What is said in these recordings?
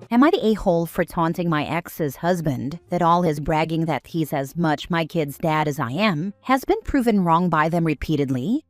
Am I the a-hole for taunting my ex's husband that all his bragging that he's as much my kid's dad as I am has been proven wrong by them repeatedly?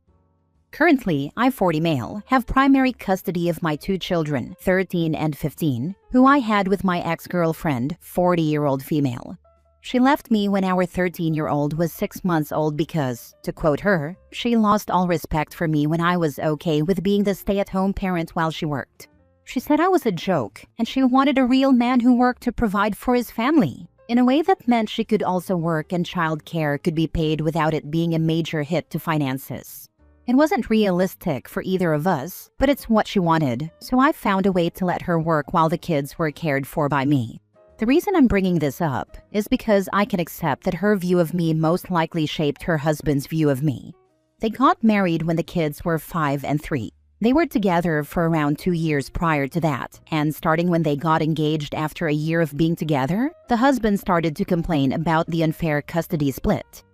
Currently, I, 40 male, have primary custody of my two children, 13 and 15, who I had with my ex-girlfriend, 40-year-old female. She left me when our 13-year-old was 6 months old because, to quote her, she lost all respect for me when I was okay with being the stay-at-home parent while she worked. She said I was a joke, and she wanted a real man who worked to provide for his family, in a way that meant she could also work and child care could be paid without it being a major hit to finances. It wasn't realistic for either of us, but it's what she wanted, so I found a way to let her work while the kids were cared for by me. The reason I'm bringing this up is because I can accept that her view of me most likely shaped her husband's view of me. They got married when the kids were 5 and 3. They were together for around 2 years prior to that, and starting when they got engaged after a year of being together, the husband started to complain about the unfair custody split.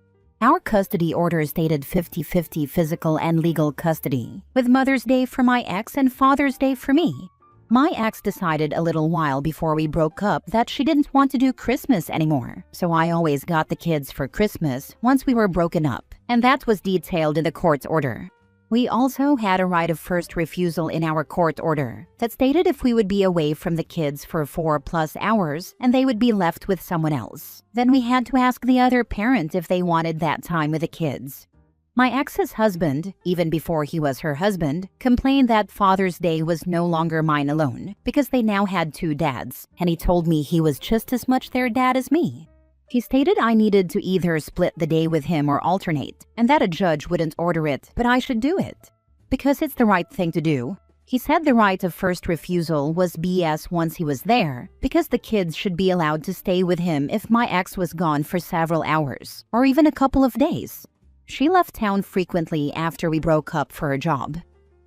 Our custody order stated 50-50 physical and legal custody, with Mother's Day for my ex and Father's Day for me. My ex decided a little while before we broke up that she didn't want to do Christmas anymore, so I always got the kids for Christmas once we were broken up, and that was detailed in the court's order. We also had a right of first refusal in our court order that stated if we would be away from the kids for 4+ hours and they would be left with someone else, then we had to ask the other parent if they wanted that time with the kids. My ex's husband, even before he was her husband, complained that Father's Day was no longer mine alone because they now had 2 dads, and he told me he was just as much their dad as me. He stated I needed to either split the day with him or alternate, and that a judge wouldn't order it, but I should do it, because it's the right thing to do. He said the right of first refusal was BS once he was there, because the kids should be allowed to stay with him if my ex was gone for several hours, or even a couple of days. She left town frequently after we broke up for a job.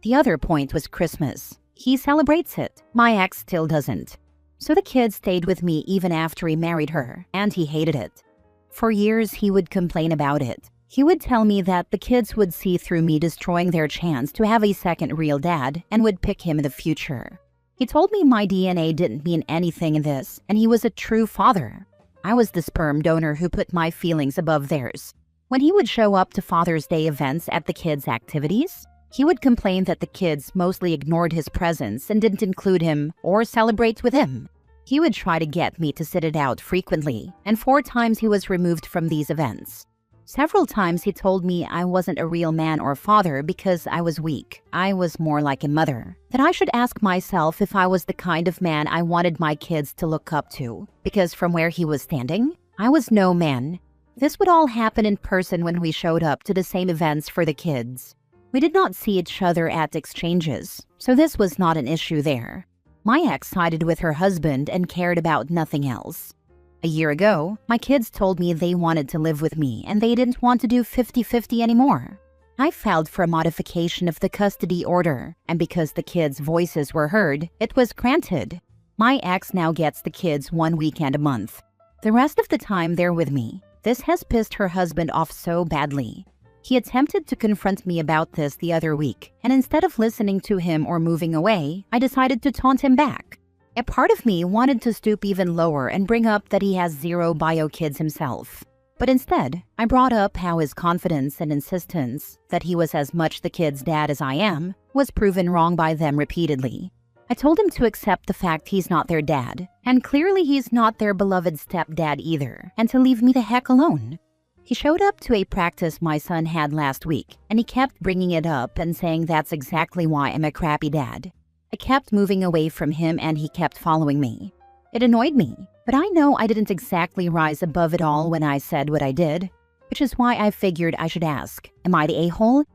The other point was Christmas. He celebrates it. My ex still doesn't. So the kids stayed with me even after he married her, and he hated it. For years, he would complain about it. He would tell me that the kids would see through me destroying their chance to have a second real dad and would pick him in the future. He told me my DNA didn't mean anything in this, and he was a true father. I was the sperm donor who put my feelings above theirs. When he would show up to Father's Day events at the kids' activities, he would complain that the kids mostly ignored his presence and didn't include him or celebrate with him. He would try to get me to sit it out frequently, and 4 times he was removed from these events. Several times he told me I wasn't a real man or father because I was weak. I was more like a mother. That I should ask myself if I was the kind of man I wanted my kids to look up to, because from where he was standing, I was no man. This would all happen in person when we showed up to the same events for the kids. We did not see each other at exchanges, so this was not an issue there. My ex sided with her husband and cared about nothing else. A year ago, my kids told me they wanted to live with me and they didn't want to do 50-50 anymore. I filed for a modification of the custody order, and because the kids' voices were heard, it was granted. My ex now gets the kids 1 weekend a month. The rest of the time they're with me. This has pissed her husband off so badly. He attempted to confront me about this the other week, and instead of listening to him or moving away, I decided to taunt him back. A part of me wanted to stoop even lower and bring up that he has 0 bio kids himself. But instead, I brought up how his confidence and insistence that he was as much the kid's dad as I am was proven wrong by them repeatedly. I told him to accept the fact he's not their dad, and clearly he's not their beloved stepdad either, and to leave me the heck alone. He showed up to a practice my son had last week, and he kept bringing it up and saying that's exactly why I'm a crappy dad. I kept moving away from him and he kept following me. It annoyed me, but I know I didn't exactly rise above it all when I said what I did, which is why I figured I should ask, am I the a-hole?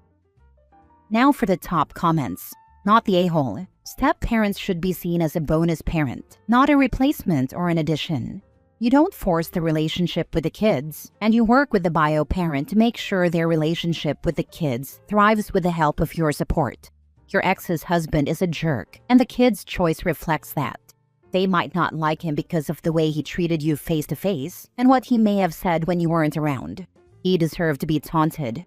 Now for the top comments. Not the a-hole. Step-parents should be seen as a bonus parent, not a replacement or an addition. You don't force the relationship with the kids, and you work with the bio parent to make sure their relationship with the kids thrives with the help of your support. Your ex's husband is a jerk, and the kids' choice reflects that. They might not like him because of the way he treated you face-to-face and what he may have said when you weren't around. He deserved to be taunted.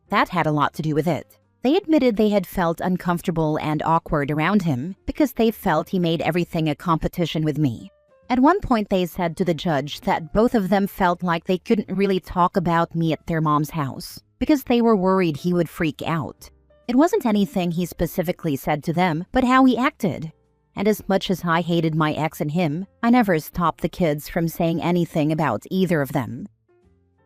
That had a lot to do with it. They admitted they had felt uncomfortable and awkward around him because they felt he made everything a competition with me. At one point, they said to the judge that both of them felt like they couldn't really talk about me at their mom's house because they were worried he would freak out. It wasn't anything he specifically said to them, but how he acted. And as much as I hated my ex and him, I never stopped the kids from saying anything about either of them.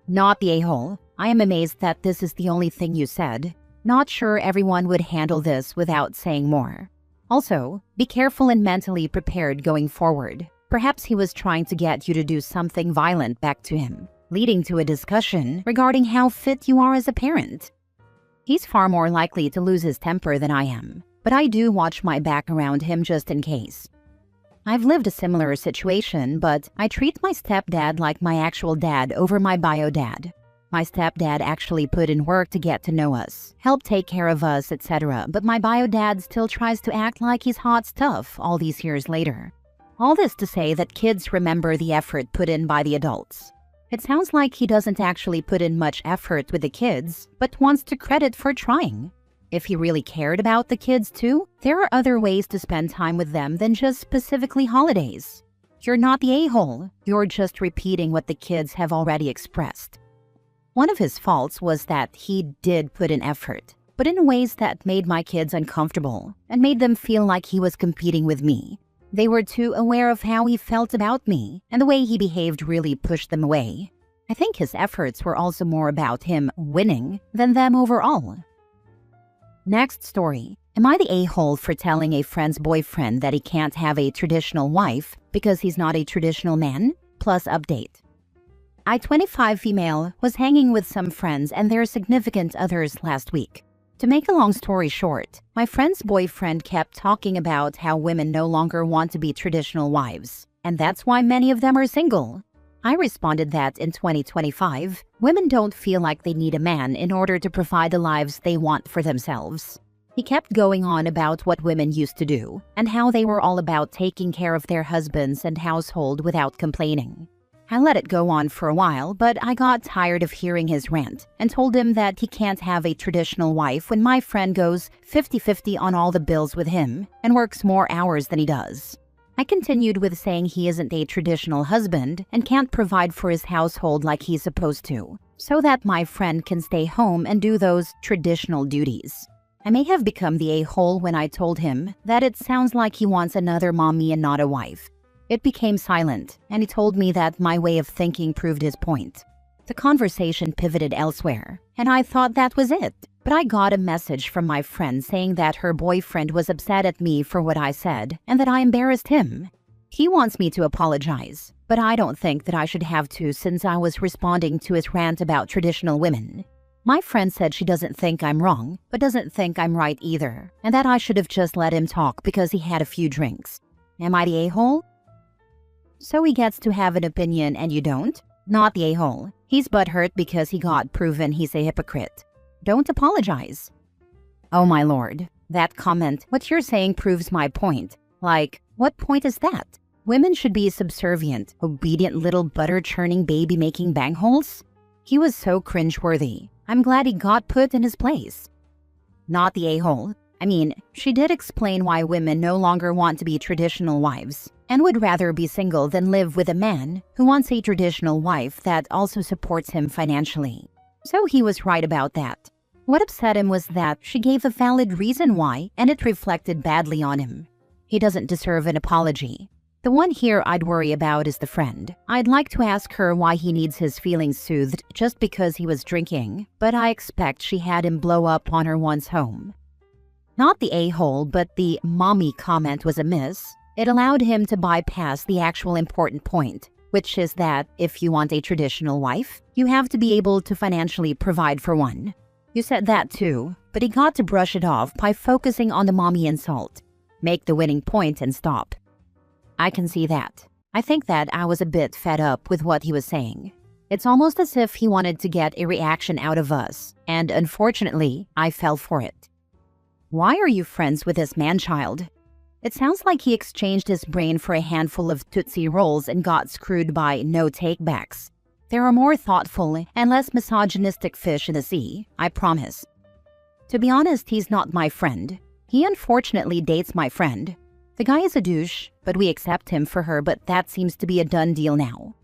Not the a-hole. I am amazed that this is the only thing you said. Not sure everyone would handle this without saying more. Also, be careful and mentally prepared going forward. Perhaps he was trying to get you to do something violent back to him, leading to a discussion regarding how fit you are as a parent. He's far more likely to lose his temper than I am, but I do watch my back around him just in case. I've lived a similar situation, but I treat my stepdad like my actual dad over my bio dad. My stepdad actually put in work to get to know us, help take care of us, etc. But my bio dad still tries to act like he's hot stuff all these years later. All this to say that kids remember the effort put in by the adults. It sounds like he doesn't actually put in much effort with the kids, but wants to credit for trying. If he really cared about the kids too, there are other ways to spend time with them than just specifically holidays. You're not the a-hole, you're just repeating what the kids have already expressed. One of his faults was that he did put in effort, but in ways that made my kids uncomfortable and made them feel like he was competing with me. They were too aware of how he felt about me, and the way he behaved really pushed them away. I think his efforts were also more about him winning than them overall. Next story. Am I the a-hole for telling a friend's boyfriend that he can't have a traditional wife because he's not a traditional man? Plus update. I, 25 female, was hanging with some friends and their significant others last week. To make a long story short, my friend's boyfriend kept talking about how women no longer want to be traditional wives, and that's why many of them are single. I responded that in 2025, women don't feel like they need a man in order to provide the lives they want for themselves. He kept going on about what women used to do, and how they were all about taking care of their husbands and household without complaining. I let it go on for a while, but I got tired of hearing his rant and told him that he can't have a traditional wife when my friend goes 50-50 on all the bills with him and works more hours than he does. I continued with saying he isn't a traditional husband and can't provide for his household like he's supposed to, so that my friend can stay home and do those traditional duties. I may have become the a-hole when I told him that it sounds like he wants another mommy and not a wife. It became silent, and he told me that my way of thinking proved his point. The conversation pivoted elsewhere, and I thought that was it. But I got a message from my friend saying that her boyfriend was upset at me for what I said and that I embarrassed him. He wants me to apologize, but I don't think that I should have to since I was responding to his rant about traditional women. My friend said she doesn't think I'm wrong, but doesn't think I'm right either, and that I should have just let him talk because he had a few drinks. Am I the a-hole? So he gets to have an opinion and you don't? Not the a-hole. He's butthurt because he got proven he's a hypocrite. Don't apologize. Oh my lord. That comment, what you're saying proves my point. Like, what point is that? Women should be subservient, obedient little butter-churning baby-making bangholes? He was so cringeworthy. I'm glad he got put in his place. Not the a-hole. I mean, she did explain why women no longer want to be traditional wives and would rather be single than live with a man who wants a traditional wife that also supports him financially. So he was right about that. What upset him was that she gave a valid reason why, and it reflected badly on him. He doesn't deserve an apology. The one here I'd worry about is the friend. I'd like to ask her why he needs his feelings soothed just because he was drinking, but I expect she had him blow up on her once home. Not the a-hole, but the mommy comment was a miss. It allowed him to bypass the actual important point, which is that if you want a traditional wife, you have to be able to financially provide for one. You said that too, but he got to brush it off by focusing on the mommy insult. Make the winning point and stop. I can see that. I think that I was a bit fed up with what he was saying. It's almost as if he wanted to get a reaction out of us, and unfortunately, I fell for it. Why are you friends with this man-child? It sounds like he exchanged his brain for a handful of Tootsie Rolls and got screwed by no takebacks. There are more thoughtful and less misogynistic fish in the sea, I promise. To be honest, he's not my friend. He unfortunately dates my friend. The guy is a douche, but we accept him for her, but that seems to be a done deal now.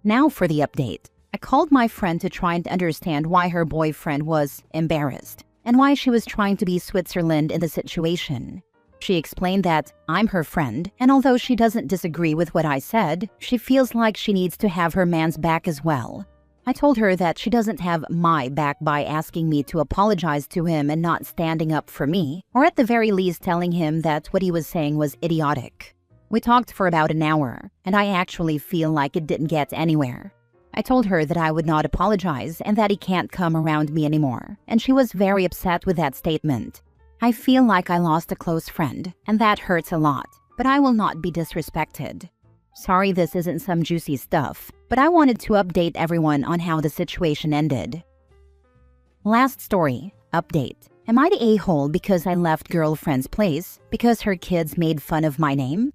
Now for the update. I called my friend to try and understand why her boyfriend was embarrassed and why she was trying to be Switzerland in the situation. She explained that I'm her friend, and although she doesn't disagree with what I said, she feels like she needs to have her man's back as well. I told her that she doesn't have my back by asking me to apologize to him and not standing up for me, or at the very least telling him that what he was saying was idiotic. We talked for about an hour, and I actually feel like it didn't get anywhere. I told her that I would not apologize and that he can't come around me anymore, and she was very upset with that statement. I feel like I lost a close friend, and that hurts a lot, but I will not be disrespected. Sorry this isn't some juicy stuff, but I wanted to update everyone on how the situation ended. Last story, update. Am I the a-hole because I left girlfriend's place because her kids made fun of my name?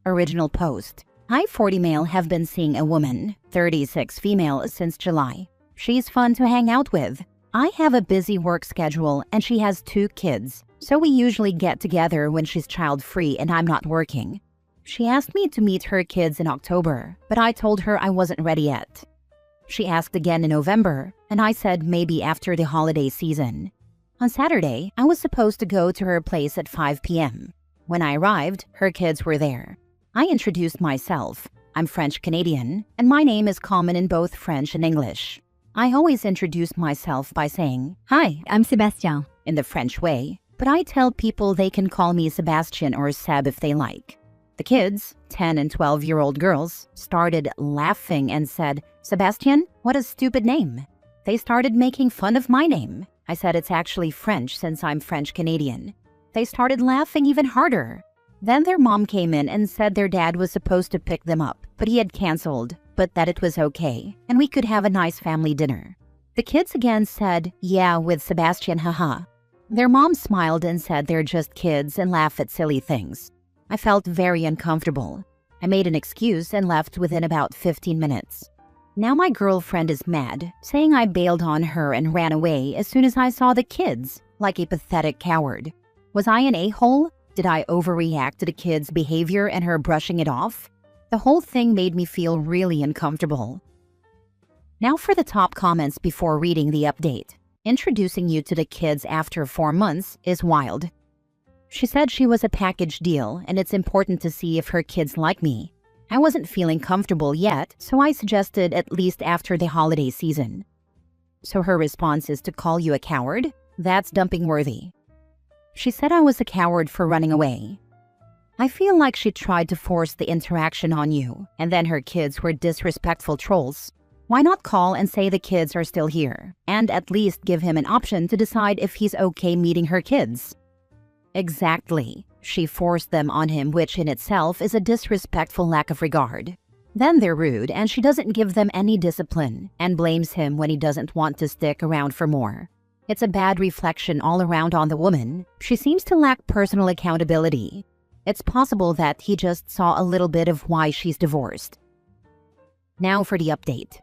Original post. I, 40 male, have been seeing a woman, 36 female, since July. She's fun to hang out with. I have a busy work schedule and she has 2 kids, so we usually get together when she's child-free and I'm not working. She asked me to meet her kids in October, but I told her I wasn't ready yet. She asked again in November, and I said maybe after the holiday season. On Saturday, I was supposed to go to her place at 5 p.m. When I arrived, her kids were there. I introduced myself. I'm French-Canadian, and my name is common in both French and English. I always introduce myself by saying, "Hi, I'm Sébastien," in the French way, but I tell people they can call me Sebastian or Seb if they like. The kids, 10 and 12-year-old girls, started laughing and said, "Sebastian, what a stupid name." They started making fun of my name. I said it's actually French since I'm French-Canadian. They started laughing even harder. Then their mom came in and said their dad was supposed to pick them up, but he had canceled, but that it was okay, and we could have a nice family dinner. The kids again said, "Yeah, with Sebastian, haha." Their mom smiled and said they're just kids and laugh at silly things. I felt very uncomfortable. I made an excuse and left within about 15 minutes. Now my girlfriend is mad, saying I bailed on her and ran away as soon as I saw the kids, like a pathetic coward. Was I an a-hole? Did I overreact to the kids' behavior and her brushing it off? The whole thing made me feel really uncomfortable. Now for the top comments before reading the update. Introducing you to the kids after 4 months is wild. She said she was a package deal and it's important to see if her kids like me. I wasn't feeling comfortable yet, so I suggested at least after the holiday season. So her response is to call you a coward? That's dumping worthy. She said I was a coward for running away. I feel like she tried to force the interaction on you, and then her kids were disrespectful trolls. Why not call and say the kids are still here, and at least give him an option to decide if he's okay meeting her kids? Exactly. She forced them on him, which in itself is a disrespectful lack of regard. Then they're rude and she doesn't give them any discipline and blames him when he doesn't want to stick around for more. It's a bad reflection all around on the woman. She seems to lack personal accountability. It's possible that he just saw a little bit of why she's divorced. Now for the update.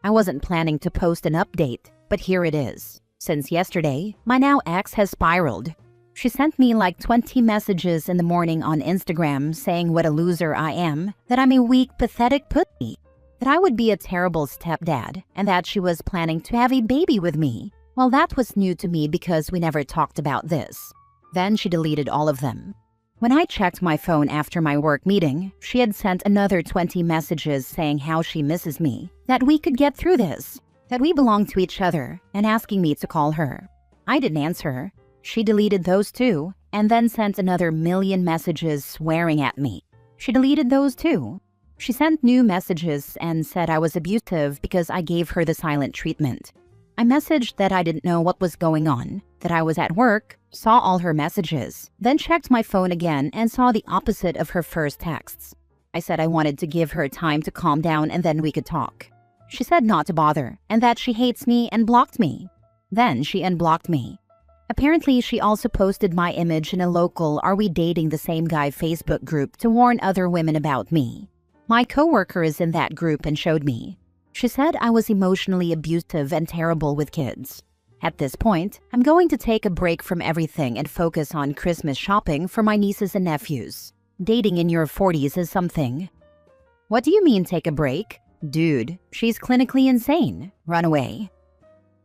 I wasn't planning to post an update, but here it is. Since yesterday, my now ex has spiraled. She sent me like 20 messages in the morning on Instagram saying what a loser I am, that I'm a weak, pathetic pussy, that I would be a terrible stepdad, and that she was planning to have a baby with me. Well, that was new to me because we never talked about this. Then she deleted all of them. When I checked my phone after my work meeting, she had sent another 20 messages saying how she misses me, that we could get through this, that we belong to each other, and asking me to call her. I didn't answer. She deleted those too, and then sent another million messages swearing at me. She deleted those too. She sent new messages and said I was abusive because I gave her the silent treatment. I messaged that I didn't know what was going on, that I was at work, saw all her messages, then checked my phone again and saw the opposite of her first texts. I said I wanted to give her time to calm down and then we could talk. She said not to bother and that she hates me and blocked me. Then she unblocked me. Apparently, she also posted my image in a local "Are We Dating the Same Guy" Facebook group to warn other women about me. My coworker is in that group and showed me. She said I was emotionally abusive and terrible with kids. At this point, I'm going to take a break from everything and focus on Christmas shopping for my nieces and nephews. Dating in your 40s is something. What do you mean take a break? Dude, she's clinically insane. Run away.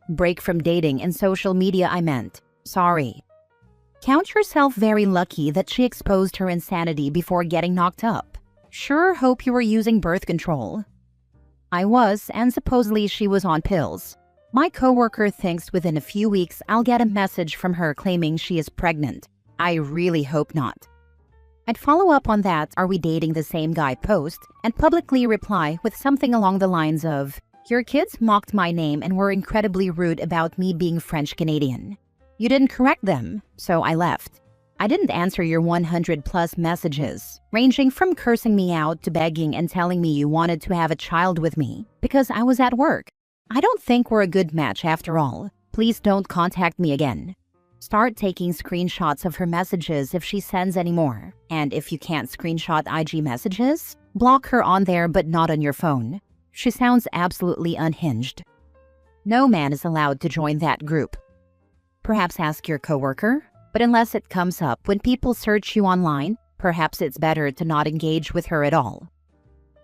Break from dating and social media I meant. Sorry. Count yourself very lucky that she exposed her insanity before getting knocked up. Sure hope you were using birth control. I was, and supposedly she was on pills. My coworker thinks within a few weeks I'll get a message from her claiming she is pregnant. I really hope not. I'd follow up on that "Are we dating the same guy?" post and publicly reply with something along the lines of, "Your kids mocked my name and were incredibly rude about me being French-Canadian. You didn't correct them, so I left. I didn't answer your 100+ messages, ranging from cursing me out to begging and telling me you wanted to have a child with me because I was at work. I don't think we're a good match after all. Please don't contact me again." Start taking screenshots of her messages if she sends any more. And if you can't screenshot IG messages, block her on there but not on your phone. She sounds absolutely unhinged. No man is allowed to join that group. Perhaps ask your coworker, but unless it comes up when people search you online, perhaps it's better to not engage with her at all.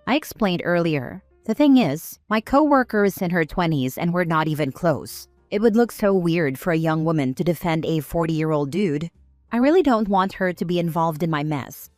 I explained earlier. The thing is, my coworker is in her 20s and we're not even close. It would look so weird for a young woman to defend a 40-year-old dude. I really don't want her to be involved in my mess.